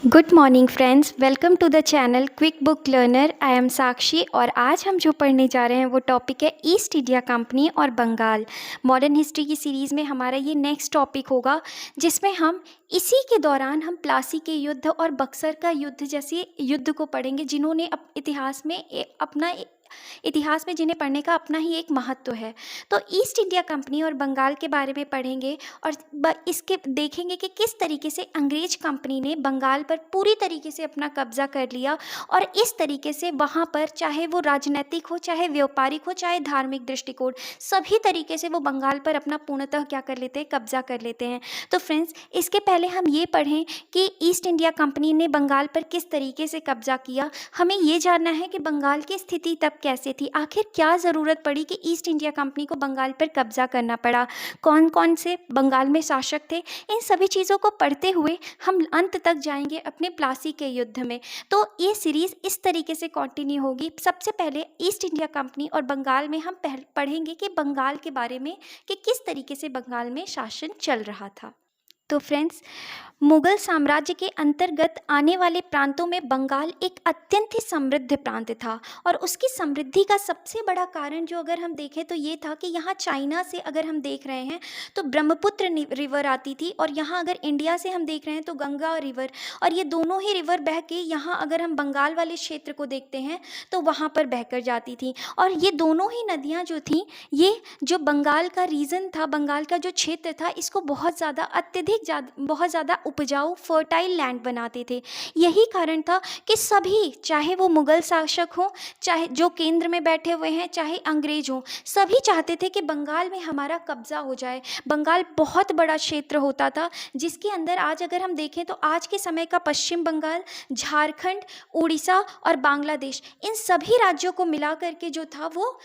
Good morning friends, welcome to the channel quick book learner. I am Sakshi और आज हम जो पढ़ने जा रहे हैं वो टॉपिक है ईस्ट इंडिया कंपनी और बंगाल। मॉडर्न हिस्ट्री की सीरीज़ में हमारा ये नेक्स्ट टॉपिक होगा, जिसमें हम इसी के दौरान हम प्लासी के युद्ध और बक्सर का युद्ध जैसे युद्ध को पढ़ेंगे, जिन्होंने इतिहास में जिन्हें पढ़ने का अपना ही एक महत्व है। तो ईस्ट इंडिया कंपनी और बंगाल के बारे में पढ़ेंगे और इसके देखेंगे कि किस तरीके से अंग्रेज कंपनी ने बंगाल पर पूरी तरीके से अपना कब्जा कर लिया और इस तरीके से वहाँ पर चाहे वो राजनीतिक हो, चाहे व्यापारिक हो, चाहे धार्मिक दृष्टिकोण, सभी तरीके से वो बंगाल पर अपना पूर्णतः क्या कर लेते हैं, कब्जा कर लेते हैं। तो फ्रेंड्स, इसके पहले हम ये पढ़ें कि ईस्ट इंडिया कंपनी ने बंगाल पर किस तरीके से कब्जा किया। हमें ये जानना है कि बंगाल की स्थिति तब कैसे थी, आखिर क्या ज़रूरत पड़ी कि ईस्ट इंडिया कंपनी को बंगाल पर कब्जा करना पड़ा, कौन कौन से बंगाल में शासक थे। इन सभी चीज़ों को पढ़ते हुए हम अंत तक जाएंगे अपने प्लासी के युद्ध में। तो ये सीरीज़ इस तरीके से कंटिन्यू होगी। सबसे पहले ईस्ट इंडिया कंपनी और बंगाल में हम पढ़ेंगे कि बंगाल के बारे में, कि किस तरीके से बंगाल में शासन चल रहा था। तो फ्रेंड्स, मुगल साम्राज्य के अंतर्गत आने वाले प्रांतों में बंगाल एक अत्यंत ही समृद्ध प्रांत था और उसकी समृद्धि का सबसे बड़ा कारण जो अगर हम देखें तो ये था कि यहाँ चाइना से अगर हम देख रहे हैं तो ब्रह्मपुत्र रिवर आती थी और यहाँ अगर इंडिया से हम देख रहे हैं तो गंगा रिवर, और ये दोनों ही रिवर बह के यहाँ अगर हम बंगाल वाले क्षेत्र को देखते हैं तो वहाँ पर बहकर जाती थी। और ये दोनों ही नदियाँ जो थीं, ये जो बंगाल का रीजन था, बंगाल का जो क्षेत्र था, इसको बहुत ज़्यादा उपजाऊ फर्टाइल लैंड बनाते थे। यही कारण था कि सभी, चाहे वो मुगल शासक हों, चाहे जो केंद्र में बैठे हुए हैं, चाहे अंग्रेज हों, सभी चाहते थे कि बंगाल में हमारा कब्जा हो जाए। बंगाल बहुत बड़ा क्षेत्र होता था, जिसके अंदर आज अगर हम देखें तो आज के समय का पश्चिम बंगाल, झारखंड, उड़ीसा और बांग्लादेश, इन सभी राज्यों को मिला करके जो था वो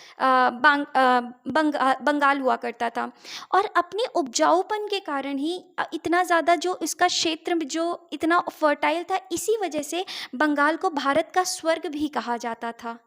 बंगाल हुआ करता था। और अपने उपजाऊपन के कारण ही इतना ज़्यादा जो इसका क्षेत्र जो इतना फर्टाइल था, इसी वजह से बंगाल को भारत का स्वर्ग भी कहा जाता था।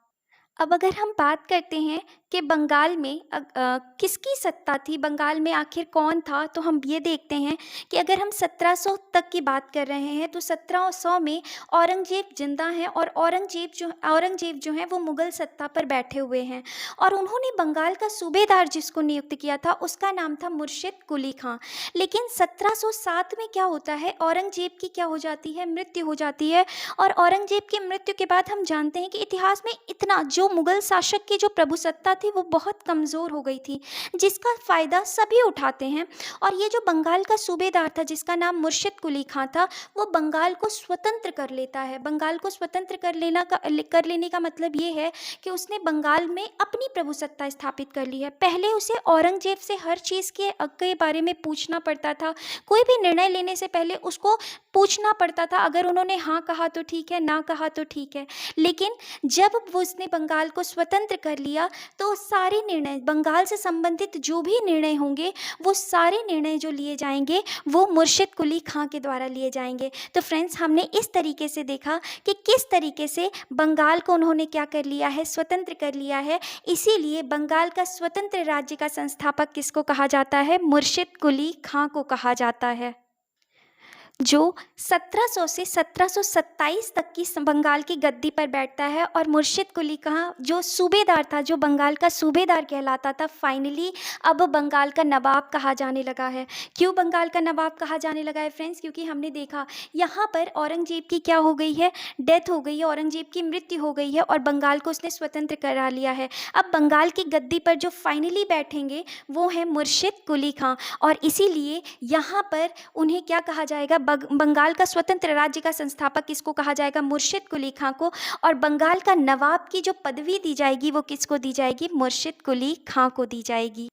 अब अगर हम बात करते हैं कि बंगाल में किसकी सत्ता थी, बंगाल में आखिर कौन था, तो हम ये देखते हैं कि अगर हम 1700 तक की बात कर रहे हैं तो 1700 में औरंगजेब जिंदा हैं और औरंगजेब जो हैं वो मुगल सत्ता पर बैठे हुए हैं और उन्होंने बंगाल का सूबेदार जिसको नियुक्त किया था उसका नाम था मुर्शिद कुली खां। लेकिन 1707 में क्या होता है, औरंगजेब की क्या हो जाती है, मृत्यु हो जाती है। और औरंगजेब की मृत्यु के बाद हम जानते हैं कि इतिहास में इतना जो मुगल शासक की जो प्रभुसत्ता थी वो बहुत कमज़ोर हो गई थी, जिसका फ़ायदा सभी उठाते हैं। और ये जो बंगाल का सूबेदार था जिसका नाम मुर्शिद कुली खां था, वो बंगाल को स्वतंत्र कर लेता है। बंगाल को स्वतंत्र कर लेने का मतलब ये है कि उसने बंगाल में अपनी प्रभुसत्ता स्थापित कर ली है। पहले उसे औरंगजेब से हर चीज़ के बारे में पूछना पड़ता था, कोई भी निर्णय लेने से पहले उसको पूछना पड़ता था। अगर उन्होंने हाँ कहा तो ठीक है, ना कहा तो ठीक है। लेकिन जब वो उसने बंगाल को स्वतंत्र कर लिया तो सारे निर्णय, बंगाल से संबंधित जो भी निर्णय होंगे, वो सारे निर्णय जो लिए जाएंगे वो मुर्शिद कुली खां के द्वारा लिए जाएंगे। तो फ्रेंड्स, हमने इस तरीके से देखा कि किस तरीके से बंगाल को उन्होंने क्या कर लिया है, स्वतंत्र कर लिया है। इसीलिए बंगाल का स्वतंत्र राज्य का संस्थापक किसको कहा जाता है, मुर्शिद कुली खां को कहा जाता है, जो 1700 से 1727 तक की बंगाल की गद्दी पर बैठता है। और मुर्शिद कुली खां जो सूबेदार था, जो बंगाल का सूबेदार कहलाता था, फाइनली अब बंगाल का नवाब कहा जाने लगा है। क्यों बंगाल का नवाब कहा जाने लगा है फ्रेंड्स? क्योंकि हमने देखा यहाँ पर औरंगजेब की क्या हो गई है, डेथ हो गई है, औरंगजेब की मृत्यु हो गई है और बंगाल को उसने स्वतंत्र करा लिया है। अब बंगाल की गद्दी पर जो फाइनली बैठेंगे वो है मुर्शिद कुली खां, और इसीलिए यहाँ पर उन्हें क्या कहा जाएगा, बंगाल का स्वतंत्र राज्य का संस्थापक किसको कहा जाएगा, मुर्शिद कुली खां को। और बंगाल का नवाब की जो पदवी दी जाएगी वो किसको दी जाएगी, मुर्शिद कुली खां को दी जाएगी।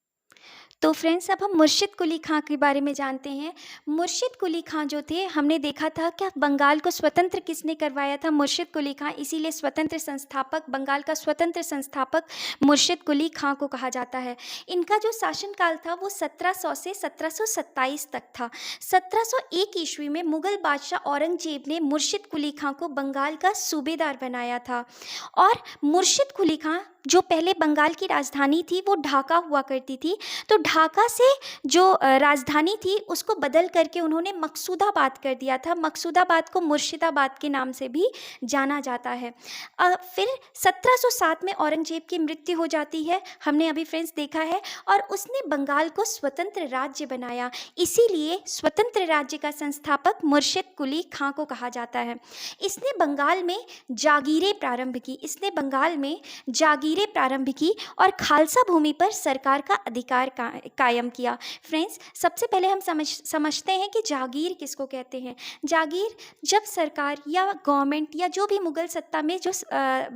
तो फ्रेंड्स, अब हम मुर्शिद कुली खां के बारे में जानते हैं। मुर्शिद कुली खां जो थे, हमने देखा था क्या बंगाल को स्वतंत्र किसने करवाया था, मुर्शिद कुली खां। इसीलिए स्वतंत्र संस्थापक, बंगाल का स्वतंत्र संस्थापक मुर्शिद कुली खां को कहा जाता है। इनका जो शासनकाल था वो 1700 से 1727 तक था। 1701 ईस्वी में मुगल बादशाह औरंगजेब ने मुर्शिद कुली खां को बंगाल का सूबेदार बनाया था। और मुर्शिद कुली खां जो पहले बंगाल की राजधानी थी वो ढाका हुआ करती थी, तो ढाका से जो राजधानी थी उसको बदल करके उन्होंने मकसूदाबाद कर दिया था। मकसूदाबाद को मुर्शिदाबाद के नाम से भी जाना जाता है। फिर 1707 में औरंगजेब की मृत्यु हो जाती है, हमने अभी फ्रेंड्स देखा है, और उसने बंगाल को स्वतंत्र राज्य बनाया। इसीलिए स्वतंत्र राज्य का संस्थापक मुर्शिद कुली खां को कहा जाता है। इसने बंगाल में जागीरें प्रारंभ की, और खालसा भूमि पर सरकार का अधिकार कायम किया। फ्रेंड्स, सबसे पहले हम समझते हैं कि जागीर किसको कहते हैं। जागीर जब सरकार या गवर्नमेंट या जो भी मुगल सत्ता में जो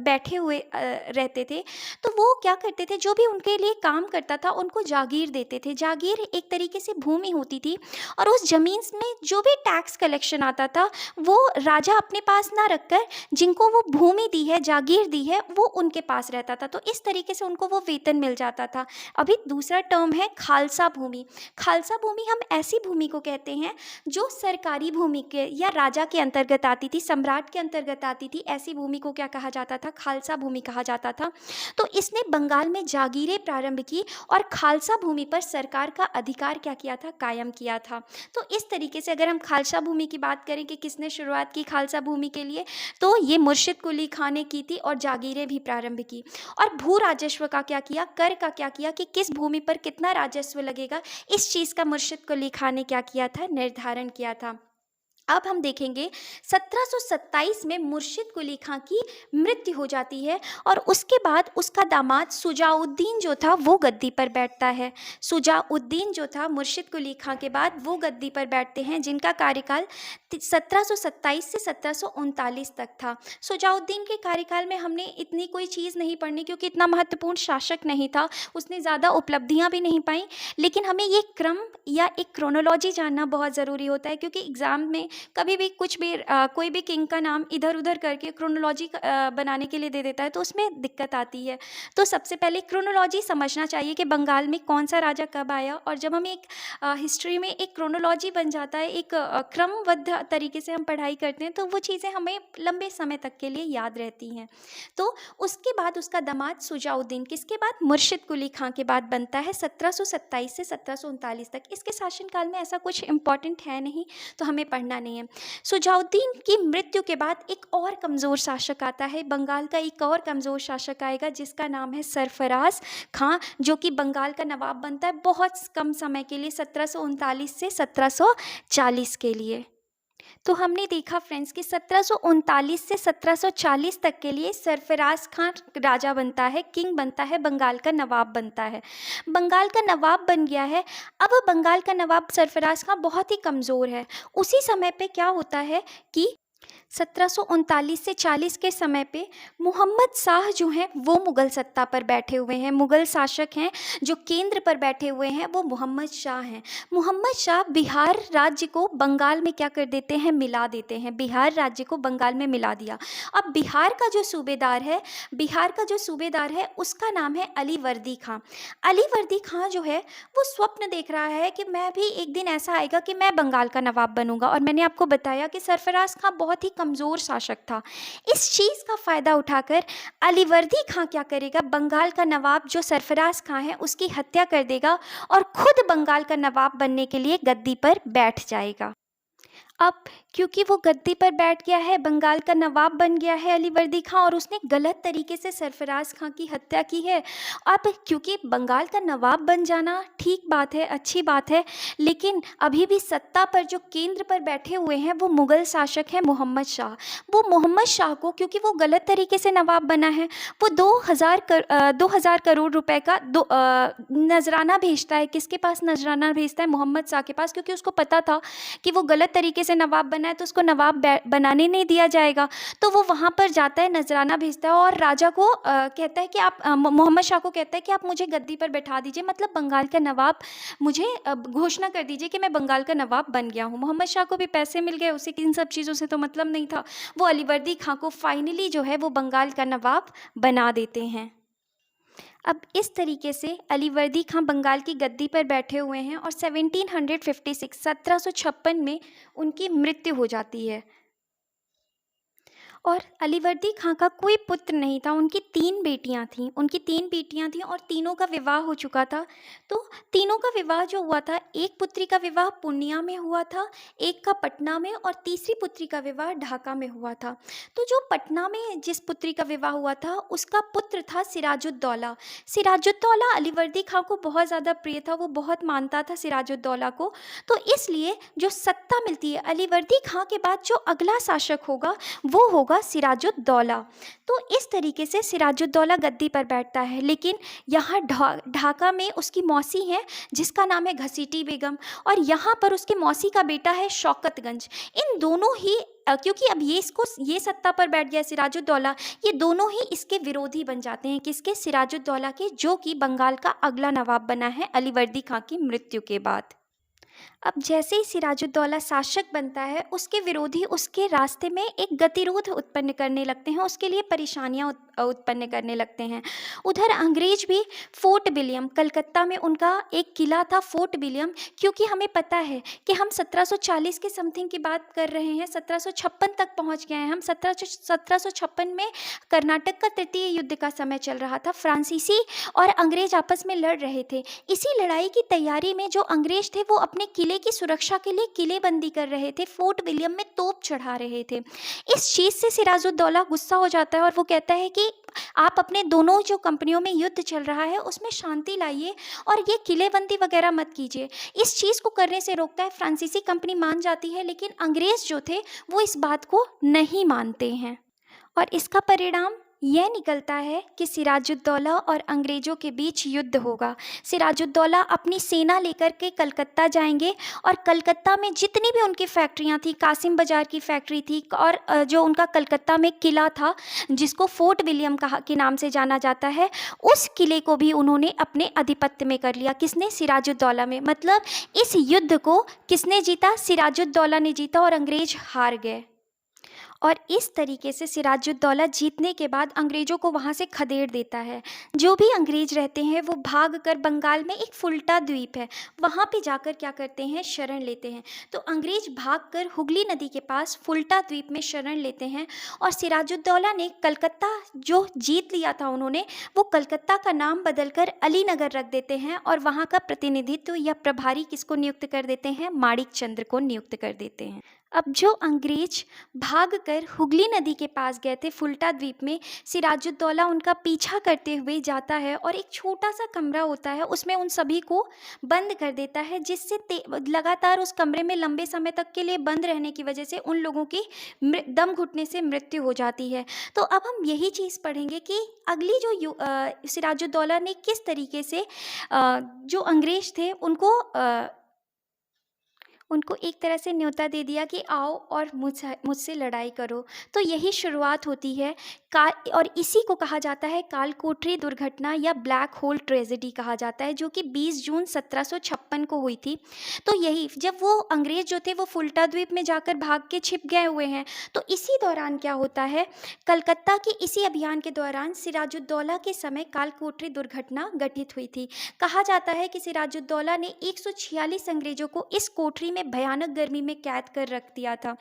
बैठे हुए रहते थे, तो वो क्या करते थे, जो भी उनके लिए काम करता था उनको जागीर देते थे। जागीर एक तरीके से भूमि होती थी, और उस ज़मीन में जो भी टैक्स कलेक्शन आता था वो राजा अपने पास ना रखकर जिनको वो भूमि दी है, जागीर दी है, वो उनके पास रहता था। तो इस तरीके से उनको वो वेतन मिल जाता था। अभी दूसरा टर्म है खालसा भूमि। खालसा भूमि हम ऐसी भूमि को कहते हैं जो सरकारी भूमि के या राजा के अंतर्गत आती थी, सम्राट के अंतर्गत आती थी। ऐसी भूमि को क्या कहा जाता था? खालसा भूमि कहा जाता था। तो इसने बंगाल में जागीरें प्रारंभ की और खालसा भूमि पर सरकार का अधिकार क्या किया था? कायम किया था। तो इस तरीके से अगर हम खालसा भूमि की बात करें कि किसने शुरुआत की खालसा भूमि के लिए, तो ये मुर्शिद कुली खां ने की थी, और जागीरें भी प्रारंभ की। और भू राजस्व का क्या किया, कर का क्या किया कि किस भूमि पर कितना राजस्व लगेगा, इस चीज़ का मुर्शिद कुली खां ने क्या किया था? निर्धारण किया था। अब हम देखेंगे 1727 में मुर्शिद कुली खां की मृत्यु हो जाती है, और उसके बाद उसका दामाद सुजाउद्दीन जो था वो गद्दी पर बैठता है। सुजाउद्दीन जो था मुर्शिद कुली खां के बाद वो गद्दी पर बैठते हैं, जिनका कार्यकाल 1727 से 1739 तक था। सुजाउद्दीन के कार्यकाल में हमने इतनी कोई चीज़ नहीं पढ़नी, क्योंकि इतना महत्वपूर्ण शासक नहीं था, उसने ज़्यादा उपलब्धियां भी नहीं पाई। लेकिन हमें ये क्रम या एक क्रोनोलॉजी जानना बहुत ज़रूरी होता है, क्योंकि एग्ज़ाम में कभी भी कुछ भी कोई भी किंग का नाम इधर उधर करके क्रोनोलॉजी बनाने के लिए दे देता है, तो उसमें दिक्कत आती है। तो सबसे पहले क्रोनोलॉजी समझना चाहिए कि बंगाल में कौन सा राजा कब आया, और जब हम एक हिस्ट्री में एक क्रोनोलॉजी बन जाता है, एक क्रमबद्ध तरीके से हम पढ़ाई करते हैं, तो वो चीज़ें हमें लंबे समय तक के लिए याद रहती हैं। तो उसके बाद उसका दामाद सुजाउद्दीन किसके बाद? मुर्शिद कुली खां के बाद बनता है 1727 से 1739 तक। इसके शासनकाल में ऐसा कुछ इंपॉर्टेंट है नहीं, तो हमें पढ़ना नहीं है। सुजाउद्दीन की मृत्यु के बाद एक और कमज़ोर शासक आता है, बंगाल का एक और कमज़ोर शासक आएगा, जिसका नाम है सरफराज खां, जो कि बंगाल का नवाब बनता है बहुत कम समय के लिए, 1739 से 1740 के लिए। तो हमने देखा फ्रेंड्स कि 1739 से 1740 तक के लिए सरफराज खान राजा बनता है, किंग बनता है, बंगाल का नवाब बनता है। बंगाल का नवाब बन गया है। अब बंगाल का नवाब सरफराज खान बहुत ही कमज़ोर है। उसी समय पे क्या होता है कि 1739 से 40 के समय पे मोहम्मद शाह जो हैं वो मुग़ल सत्ता पर बैठे हुए हैं। मुग़ल शासक हैं जो केंद्र पर बैठे हुए हैं, वो मोहम्मद शाह हैं। मोहम्मद शाह बिहार राज्य को बंगाल में क्या कर देते हैं? मिला देते हैं। बिहार राज्य को बंगाल में मिला दिया। अब बिहार का जो सूबेदार है उसका नाम है अलीवर्दी खां। अलीवर्दी खां जो है वो स्वप्न देख रहा है कि मैं भी एक दिन ऐसा आएगा कि मैं बंगाल का नवाब बनूंगा। और मैंने आपको बताया कि सरफराज खां बहुत ही कमज़ोर शासक था। इस चीज़ का फ़ायदा उठाकर अलीवर्दी खां क्या करेगा? बंगाल का नवाब जो सरफराज खां है उसकी हत्या कर देगा और खुद बंगाल का नवाब बनने के लिए गद्दी पर बैठ जाएगा। अब क्योंकि वो गद्दी पर बैठ गया है, बंगाल का नवाब बन गया है अलीवर्दी खां, और उसने गलत तरीके से सरफराज खां की हत्या की है। अब क्योंकि बंगाल का नवाब बन जाना ठीक बात है, अच्छी बात है, लेकिन अभी भी सत्ता पर जो केंद्र पर बैठे हुए हैं वो मुग़ल शासक हैं मोहम्मद शाह। वो मोहम्मद शाह को, क्योंकि वो गलत तरीके से नवाब बना है, वो 2000 करोड़ रुपए का नजराना भेजता है। किसके पास नजराना भेजता है? मोहम्मद शाह के पास, क्योंकि उसको पता था कि वो गलत तरीके से नवाब बना है तो उसको नवाब बनाने नहीं दिया जाएगा। तो वो वहाँ पर जाता है, नजराना भेजता है और राजा को कहता है कि आप मोहम्मद शाह को कहता है कि आप मुझे गद्दी पर बैठा दीजिए, मतलब बंगाल का नवाब मुझे घोषणा कर दीजिए कि मैं बंगाल का नवाब बन गया हूँ। मोहम्मद शाह को भी पैसे मिल गए, उसे इन सब चीज़ों से तो मतलब नहीं था। वो अलीवर्दी खां को फाइनली जो है वो बंगाल का नवाब बना देते हैं। अब इस तरीके से अलीवर्दी खां बंगाल की गद्दी पर बैठे हुए हैं और 1756 में उनकी मृत्यु हो जाती है। और अलीवर्दी खां का कोई पुत्र नहीं था, उनकी 3 बेटियां थीं। उनकी 3 बेटियां थीं और तीनों का विवाह हो चुका था। तो तीनों का विवाह जो हुआ था, एक पुत्री का विवाह पूर्णिया में हुआ था, एक का पटना में और तीसरी पुत्री का विवाह ढाका में हुआ था। तो जो पटना में जिस पुत्री का विवाह हुआ था, उसका पुत्र था सिराजुद्दौला। सिराजुद्दौला अलीवर्दी खां को बहुत ज़्यादा प्रिय था, वो बहुत मानता था सिराजुद्दौला को। तो इसलिए जो सत्ता मिलती है अलीवर्दी खां के बाद, जो अगला शासक होगा वो होगा सिराजुद्दौला। तो इस तरीके से सिराजुद्दौला गद्दी पर बैठता है। लेकिन यहाँ ढाका में उसकी मौसी है जिसका नाम है घसीटी बेगम, और यहाँ पर उसके मौसी का बेटा है शौकतगंज। इन दोनों ही क्योंकि अब ये सत्ता पर बैठ गया सिराजुद्दौला, ये दोनों ही इसके विरोधी बन जाते हैं। किसके? सिराजुद्दौला के, जो कि बंगाल का अगला नवाब बना है अलीवर्दी खां की मृत्यु के बाद। अब जैसे ही सिराजुद्दौला शासक बनता है, उसके विरोधी उसके रास्ते में एक गतिरोध उत्पन्न करने लगते हैं, उसके लिए परेशानियां उत्पन्न करने लगते हैं। उधर अंग्रेज भी फोर्ट विलियम, कलकत्ता में उनका एक किला था फोर्ट विलियम, क्योंकि हमें पता है कि हम 1740 के समथिंग की बात कर रहे हैं, 1756 तक पहुंच गए हैं हम। 1756 में कर्नाटक का तृतीय युद्ध का समय चल रहा था, फ्रांसीसी और अंग्रेज आपस में लड़ रहे थे। इसी लड़ाई की तैयारी में जो अंग्रेज थे वो अपने किले की सुरक्षा के लिए किलेबंदी कर रहे थे, फोर्ट विलियम में तोप चढ़ा रहे थे। इस चीज़ से सिराजुद्दौला गुस्सा हो जाता है और वो कहता है कि आप अपने दोनों जो कंपनियों में युद्ध चल रहा है उसमें शांति लाइए और ये किलेबंदी वगैरह मत कीजिए। इस चीज़ को करने से रोकता है। फ्रांसीसी कंपनी मान जाती है, लेकिन अंग्रेज जो थे वो इस बात को नहीं मानते हैं, और इसका परिणाम यह निकलता है कि सिराजुद्दौला और अंग्रेज़ों के बीच युद्ध होगा। सिराजुद्दौला अपनी सेना लेकर के कलकत्ता जाएंगे और कलकत्ता में जितनी भी उनकी फैक्ट्रियां थी, कासिम बाज़ार की फैक्ट्री थी और जो उनका कलकत्ता में किला था जिसको फोर्ट विलियम के नाम से जाना जाता है, उस किले को भी उन्होंने अपने आधिपत्य में कर लिया। किसने? सिराजुद्दौला में। मतलब इस युद्ध को किसने जीता? सिराजुद्दौला ने जीता और अंग्रेज हार गए। और इस तरीके से सिराजुद्दौला जीतने के बाद अंग्रेज़ों को वहाँ से खदेड़ देता है। जो भी अंग्रेज रहते हैं वो भाग कर, बंगाल में एक फुल्टा द्वीप है, वहाँ पे जाकर क्या करते हैं? शरण लेते हैं। तो अंग्रेज भागकर हुगली नदी के पास फुल्टा द्वीप में शरण लेते हैं और सिराजुद्दौला ने कलकत्ता जो जीत लिया था उन्होंने, वो कलकत्ता का नाम बदलकर अलीनगर रख देते हैं और वहाँ का प्रतिनिधित्व या प्रभारी किसको नियुक्त कर देते हैं? माणिक चंद्र को नियुक्त कर देते हैं। अब जो अंग्रेज भागकर हुगली नदी के पास गए थे फुल्टा द्वीप में, सिराजुद्दौला उनका पीछा करते हुए जाता है और एक छोटा सा कमरा होता है उसमें उन सभी को बंद कर देता है, जिससे लगातार उस कमरे में लंबे समय तक के लिए बंद रहने की वजह से उन लोगों की दम घुटने से मृत्यु हो जाती है। तो अब हम यही चीज़ पढ़ेंगे कि अगली जो सिराजुद्दौला ने किस तरीके से जो अंग्रेज थे उनको एक तरह से न्योता दे दिया कि आओ और मुझसे लड़ाई करो। तो यही शुरुआत होती है और इसी को कहा जाता है कालकोठरी दुर्घटना या ब्लैक होल ट्रेजेडी कहा जाता है, जो कि 20 जून 1756 को हुई थी। तो यही जब वो अंग्रेज जो थे वो फुल्टा द्वीप में जाकर भाग के छिप गए हुए हैं, तो इसी दौरान क्या होता है, कलकत्ता के इसी अभियान के दौरान सिराजुद्दौला के समय कालकोठरी दुर्घटना घटित हुई थी। कहा जाता है कि सिराजुद्दौला ने 146 अंग्रेजों को इस कोठरी में भयानक गर्मी में कैद कर रख दिया था,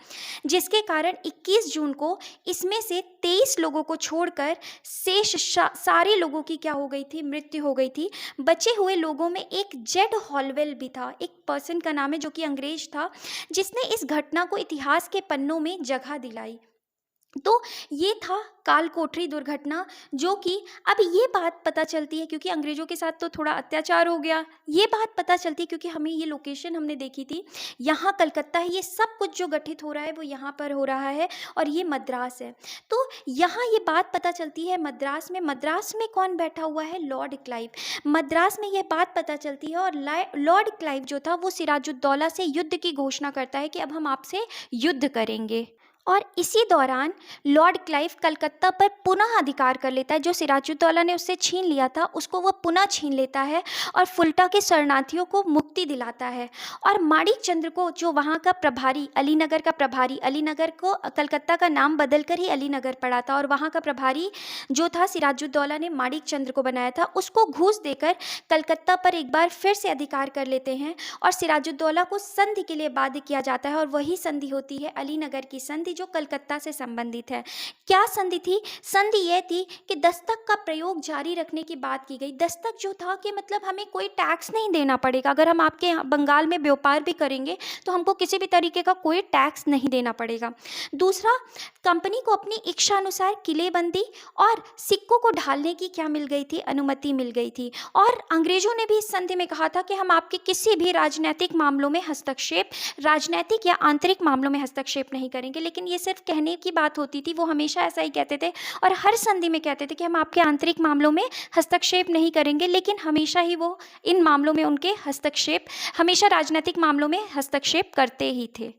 जिसके कारण 21 जून को इसमें से 23 लोगों को छोड़कर शेष सारे लोगों की क्या हो गई थी? मृत्यु हो गई थी। बचे हुए लोगों में एक जेड हॉलवेल भी था, एक पर्सन का नाम है जो कि अंग्रेज था, जिसने इस घटना को इतिहास के पन्नों में जगह दिलाई। तो ये था कालकोठरी दुर्घटना, जो कि अब ये बात पता चलती है क्योंकि अंग्रेज़ों के साथ तो थोड़ा अत्याचार हो गया। ये बात पता चलती है क्योंकि हमें ये लोकेशन हमने देखी थी, यहाँ कलकत्ता है, ये सब कुछ जो गठित हो रहा है वो यहाँ पर हो रहा है और ये मद्रास है। तो यहाँ ये बात पता चलती है मद्रास में कौन बैठा हुआ है? Lord Clive. मद्रास में यह बात पता चलती है और लॉर्ड क्लाइव जो था वो सिराजुद्दौला से युद्ध की घोषणा करता है कि अब हम आपसे युद्ध करेंगे। और इसी दौरान लॉर्ड क्लाइव कलकत्ता पर पुनः अधिकार कर लेता है। जो सिराजुद्दौला ने उससे छीन लिया था उसको वो पुनः छीन लेता है और फुल्टा के शरणार्थियों को मुक्ति दिलाता है। और माणिक चंद्र को, जो वहाँ का प्रभारी, अलीनगर का प्रभारी, अलीनगर को कलकत्ता का नाम बदलकर ही अलीनगर पड़ा था और वहाँ का प्रभारी जो था सिराजुद्दौला ने माणिक चंद्र को बनाया था, उसको घूस देकर कलकत्ता पर एक बार फिर से अधिकार कर लेते हैं और सिराजुद्दौला को संधि के लिए बाध्य किया जाता है। और वही संधि होती है अलीनगर की संधि, संधि जो कलकत्ता से संबंधित है। क्या संधि थी? संधि ये थी कि दस्तक का प्रयोग जारी रखने की बात की गई। दस्तक जो था कि मतलब हमें कोई टैक्स नहीं देना पड़ेगा, अगर हम आपके बंगाल में व्यापार भी करेंगे तो हमको किसी भी तरीके का कोई टैक्स नहीं देना पड़ेगा। दूसरा, कंपनी को अपनी इच्छा अनुसार किलेबंदी और सिक्कों को ढालने की क्या मिल गई थी? अनुमति मिल गई थी। और अंग्रेजों ने भी इस संधि में कहा था कि हम आपके किसी भी राजनीतिक मामलों में हस्तक्षेप, राजनीतिक या आंतरिक मामलों में हस्तक्षेप नहीं करेंगे। लेकिन ये सिर्फ कहने की बात होती थी, वो हमेशा ऐसा ही कहते थे और हर संधि में कहते थे कि हम आपके आंतरिक मामलों में हस्तक्षेप नहीं करेंगे, लेकिन हमेशा ही वो इन मामलों में उनके हस्तक्षेप, हमेशा राजनीतिक मामलों में हस्तक्षेप करते ही थे।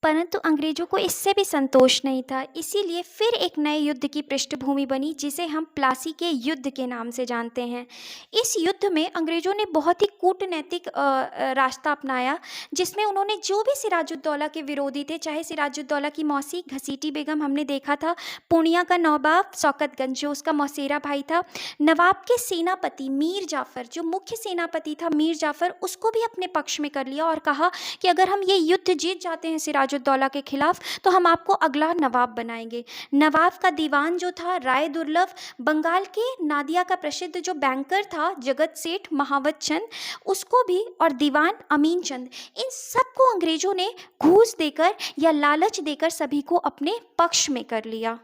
परंतु अंग्रेजों को इससे भी संतोष नहीं था, इसीलिए फिर एक नए युद्ध की पृष्ठभूमि बनी जिसे हम प्लासी के युद्ध के नाम से जानते हैं। इस युद्ध में अंग्रेजों ने बहुत ही कूटनैतिक रास्ता अपनाया, जिसमें उन्होंने जो भी सिराजुद्दौला के विरोधी थे, चाहे सिराजुद्दौला की मौसी घसीटी बेगम हमने देखा था, पूर्णिया का नवाब शौकतगंज जो उसका मौसेरा भाई था, नवाब के सेनापति मीर जाफ़र जो मुख्य सेनापति था मीर जाफ़र, उसको भी अपने पक्ष में कर लिया और कहा कि अगर हम ये युद्ध जीत जाते हैं सिराजुद्दौला के खिलाफ तो हम आपको अगला नवाब बनाएंगे। नवाब का दीवान जो था राय दुर्लभ, बंगाल के नादिया का प्रसिद्ध जो बैंकर था जगत सेठ महावत चंद, उसको भी, और दीवान अमीन चंद, इन सबको अंग्रेजों ने घूस देकर या लालच देकर सभी को अपने पक्ष में कर लिया।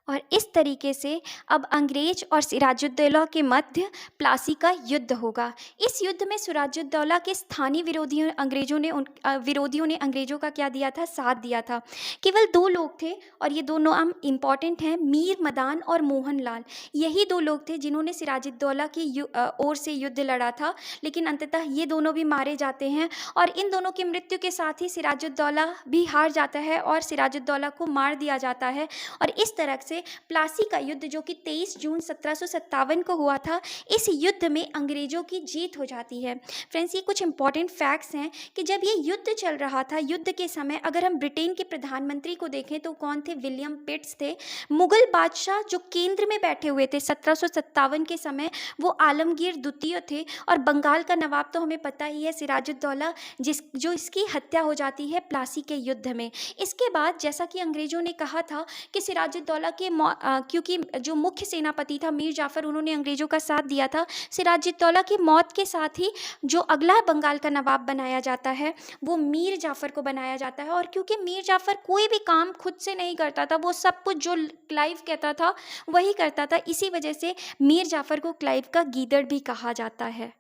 और इस तरीके से अब अंग्रेज और सिराजुद्दौला के मध्य प्लासी का युद्ध होगा। इस युद्ध में सिराजुद्दौला के स्थानीय विरोधियों ने अंग्रेजों का क्या दिया था? साथ दिया था। केवल दो लोग थे और ये दोनों नाम इम्पॉर्टेंट हैं, मीर मदान और मोहन लाल। यही दो लोग थे जिन्होंने सिराजुद्दौला की ओर से युद्ध लड़ा था, लेकिन अंततः ये दोनों भी मारे जाते हैं और इन दोनों की मृत्यु के साथ ही सिराजुद्दौला भी हार जाता है और सिराजुद्दौला को मार दिया जाता है। और इस तरह से प्लासी का युद्ध जो कि 23 जून 1757 को हुआ था, इस युद्ध में अंग्रेजों की जीत हो जाती है। फ्रेंड्स, ये कुछ इंपॉर्टेंट फैक्ट्स हैं कि जब ये युद्ध चल रहा था, युद्ध के समय अगर हम ब्रिटेन के प्रधानमंत्री को देखें तो कौन थे? विलियम पिट्स थे। मुगल बादशाह जो केंद्र में बैठे हुए थे 1757 के समय, वो आलमगीर द्वितीय थे। और बंगाल का नवाब तो हमें पता ही है, सिराजुद्दौला, जो इसकी हत्या हो जाती है प्लासी के युद्ध में। इसके बाद जैसा कि अंग्रेजों ने कहा था कि सिराजुद्दौला के क्योंकि जो मुख्य सेनापति था मीर जाफ़र, उन्होंने अंग्रेजों का साथ दिया था, सिराजुद्दौला की मौत के साथ ही जो अगला बंगाल का नवाब बनाया जाता है वो मीर जाफ़र को बनाया जाता है। और क्योंकि मीर जाफ़र कोई भी काम खुद से नहीं करता था, वो सब कुछ जो क्लाइव कहता था वही करता था, इसी वजह से मीर जाफ़र को क्लाइव का गीदड़ भी कहा जाता है।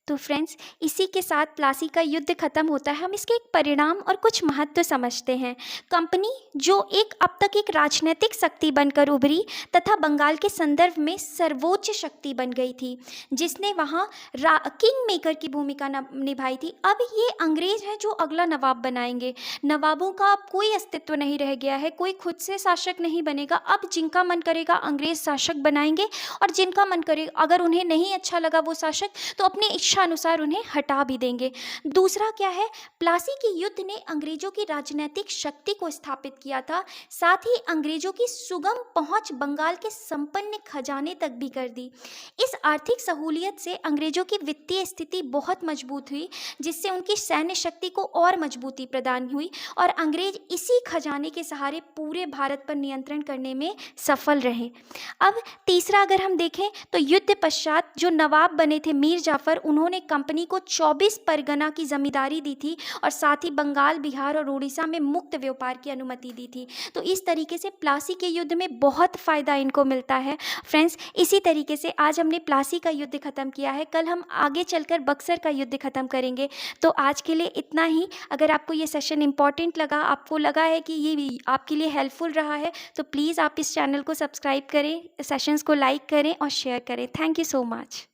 तो फ्रेंड्स, इसी के साथ प्लासी का युद्ध खत्म होता है। हम इसके एक परिणाम और कुछ महत्व समझते हैं। कंपनी जो अब तक एक राजनीतिक शक्ति बनकर उभरी तथा बंगाल के संदर्भ में सर्वोच्च शक्ति बन गई थी, जिसने वहाँ किंग मेकर की भूमिका निभाई थी। अब ये अंग्रेज हैं जो अगला नवाब बनाएंगे। नवाबों का अब कोई अस्तित्व नहीं रह गया है, कोई खुद से शासक नहीं बनेगा। अब जिनका मन करेगा अंग्रेज शासक बनाएंगे और जिनका मन करेगा, अगर उन्हें नहीं अच्छा लगा वो शासक, तो अपने इच्छा अनुसार उन्हें हटा भी देंगे। दूसरा क्या है? प्लासी के युद्ध ने अंग्रेजों की राजनीतिक शक्ति को स्थापित किया था, साथ ही अंग्रेजों की सुगम पहुंच बंगाल के संपन्न खजाने तक भी कर दी। इस आर्थिक सहूलियत से अंग्रेजों की वित्तीय स्थिति बहुत मजबूत हुई, जिससे उनकी सैन्य शक्ति को और मजबूती प्रदान हुई और अंग्रेज इसी खजाने के सहारे पूरे भारत पर नियंत्रण करने में सफल रहे। अब तीसरा अगर हम देखें तो युद्ध पश्चात जो नवाब बने थे मीर जाफ़र, उन्होंने कंपनी को 24 परगना की जमींदारी दी थी और साथ ही बंगाल, बिहार और उड़ीसा में मुक्त व्यापार की अनुमति दी थी। तो इस तरीके से प्लासी के युद्ध में बहुत फ़ायदा इनको मिलता है। फ्रेंड्स, इसी तरीके से आज हमने प्लासी का युद्ध ख़त्म किया है, कल हम आगे चलकर बक्सर का युद्ध ख़त्म करेंगे। तो आज के लिए इतना ही। अगर आपको ये सेशन इंपॉर्टेंट लगा, आपको लगा है कि ये आपके लिए हेल्पफुल रहा है, तो प्लीज़ आप इस चैनल को सब्सक्राइब करें, सेशंस को लाइक करें और शेयर करें। Thank you so much.